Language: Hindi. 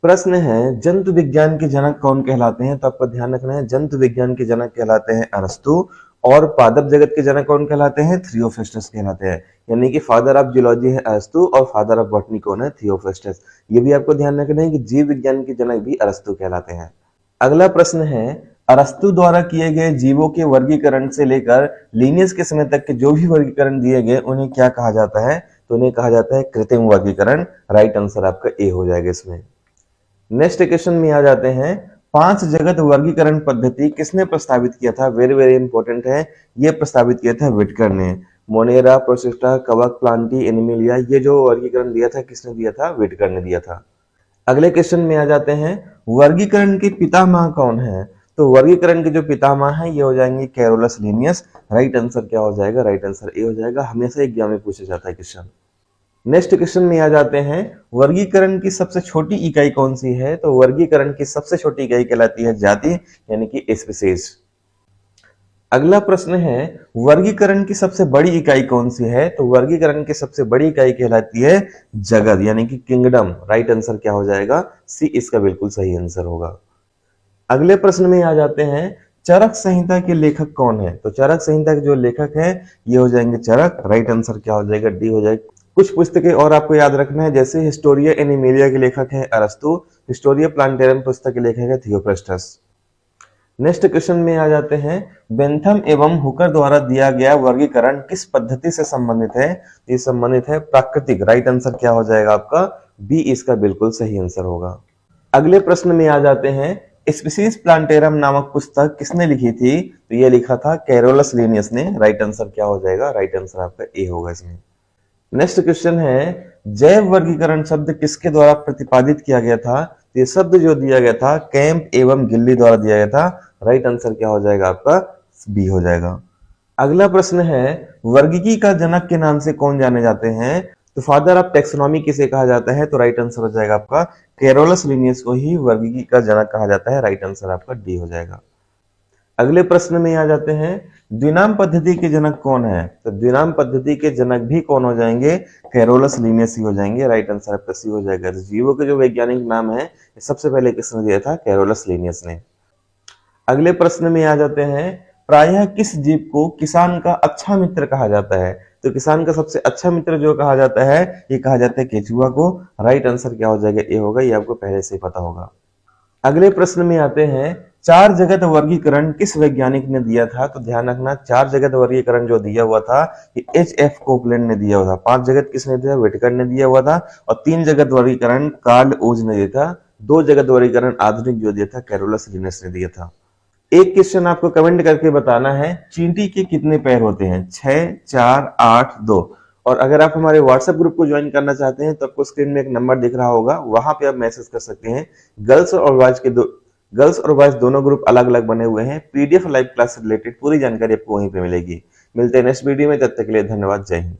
प्रश्न है, जंतु विज्ञान के जनक कौन कहलाते हैं? तो आपको ध्यान रखना है, जंतु विज्ञान के जनक कहलाते हैं अरस्तु, और पादप जगत के जनक कौन कहलाते हैं? थियोफ्रास्टस कहलाते हैं। यानी कि फादर ऑफ जियोलॉजी है अरस्तु और फादर ऑफ बॉटनी कौन है? थियोफ्रास्टस। ये भी आपको ध्यान रखना है कि जीव विज्ञान के जनक भी अरस्तु कहलाते हैं। अगला प्रश्न है, अरस्तु द्वारा किए गए जीवों के वर्गीकरण से लेकर लीनियस के समय तक के जो भी वर्गीकरण दिए गए उन्हें क्या कहा जाता है? तो उन्हें कहा जाता है कृत्रिम वर्गीकरण। राइट आंसर आपका ए हो जाएगा इसमें। नेक्स्ट क्वेश्चन में आ जाते हैं, 5 जगत वर्गीकरण पद्धति किसने प्रस्तावित किया था? वेरी वेरी इंपॉर्टेंट है, ये प्रस्तावित किया था व्हिटकर ने। मोनेरा, प्रोसिस्टा, कवक, प्लांटी, एनिमिलिया, ये जो वर्गीकरण दिया था किसने दिया था? व्हिटकर ने दिया था। अगले क्वेश्चन में आ जाते हैं, वर्गीकरण के पितामह कौन है? तो वर्गीकरण के जो पितामह है ये हो जाएंगे कैरोलस लीनियस। राइट आंसर क्या हो जाएगा? राइट आंसर ए हो जाएगा। हमेशा एग्जाम में पूछा जाता है क्वेश्चन। नेक्स्ट क्वेश्चन में आ जाते हैं, वर्गीकरण की सबसे छोटी इकाई कौन सी है? तो वर्गीकरण की सबसे छोटी इकाई कहलाती है जाति, यानी कि स्पीसीज। अगला प्रश्न है, वर्गीकरण की सबसे बड़ी इकाई कौन सी है? तो वर्गीकरण की सबसे बड़ी इकाई कहलाती है जगत, यानी कि किंगडम। राइट आंसर क्या हो जाएगा? सी इसका बिल्कुल सही आंसर होगा। अगले प्रश्न में आ जाते हैं, चरक संहिता के लेखक कौन है? तो चरक संहिता के जो लेखक है ये हो जाएंगे चरक। राइट आंसर क्या हो जाएगा? डी हो जाएगा। कुछ पुस्तकें और आपको याद रखना है, जैसे हिस्टोरिया एनिमेलिया के लेखक है अरस्तु, हिस्टोरिया प्लांटेरम पुस्तक के लेखक है थियोफ्रास्टस। नेक्स्ट क्वेश्चन में आ जाते हैं, बेंथम एवं हुकर द्वारा दिया गया वर्गीकरण किस पद्धति से संबंधित है? ये संबंधित है प्राकृतिक। राइट आंसर क्या हो जाएगा आपका? बी इसका बिल्कुल सही आंसर होगा। अगले प्रश्न में आ जाते हैं, स्पीसीज प्लांटेरम नामक पुस्तक किसने लिखी थी? तो ये लिखा था कैरोलस लीनियस ने। राइट आंसर क्या हो जाएगा? राइट आंसर आपका ए होगा इसमें। नेक्स्ट क्वेश्चन है, जैव वर्गीकरण शब्द किसके द्वारा प्रतिपादित किया गया था? ये शब्द जो दिया गया था कैंप एवं गिल्ली द्वारा दिया गया था। राइट आंसर क्या हो जाएगा आपका? बी हो जाएगा। अगला प्रश्न है, वर्गीकी का जनक के नाम से कौन जाने जाते हैं? तो फादर ऑफ टेक्सोनॉमी किसे कहा जाता है? तो राइट आंसर हो जाएगा आपका कैरोलस लीनियस को ही वर्गीकी का जनक कहा जाता है। राइट आंसर आपका डी हो जाएगा। अगले प्रश्न में आ जाते हैं, द्विनाम पद्धति के जनक कौन है? तो द्विनाम पद्धति के जनक भी कौन हो जाएंगे? कैरोलस लीनियस ही हो जाएंगे। राइट आंसर आपका सी हो जाएगा। तो जीवों के जो वैज्ञानिक नाम है सबसे पहले किसने दिया था? कैरोलस लीनियस ने। अगले प्रश्न में आ जाते हैं, प्रायः किस जीव को किसान का अच्छा मित्र कहा जाता है? तो किसान का सबसे अच्छा मित्र जो कहा जाता है ये कहा जाता है केचुआ को। राइट आंसर क्या हो जाएगा? ए होगा। ये आपको पहले से पता होगा। अगले प्रश्न में आते हैं, 4 जगत वर्गीकरण किस वैज्ञानिक ने दिया था? तो ध्यान रखना, 4 जगत वर्गीकरण जो दिया हुआ था ये एच.एफ. कोपलैंड ने दिया हुआ था। 5 जगत किसने दिया? व्हिटकर ने दिया हुआ था। और 3 जगत वर्गीकरण कार्ल ओज ने दिया था। 2 जगत वर्गीकरण आधुनिक जो दिया था कैरोलस लीनियस ने दिया था। एक क्वेश्चन आपको कमेंट करके बताना है, चींटी के कितने पैर होते हैं? 6, 4, 8, 2। और अगर आप हमारे व्हाट्सएप ग्रुप को ज्वाइन करना चाहते हैं तो आपको स्क्रीन में एक नंबर दिख रहा होगा, वहां पे आप मैसेज कर सकते हैं। गर्ल्स और बॉयज दोनों ग्रुप अलग अलग बने हुए हैं। पीडीएफ लाइव क्लास से रिलेटेड पूरी जानकारी आपको वहीं पे मिलेगी। मिलते हैं नेक्स्ट वीडियो में, तब तक के लिए धन्यवाद। जय हिंद।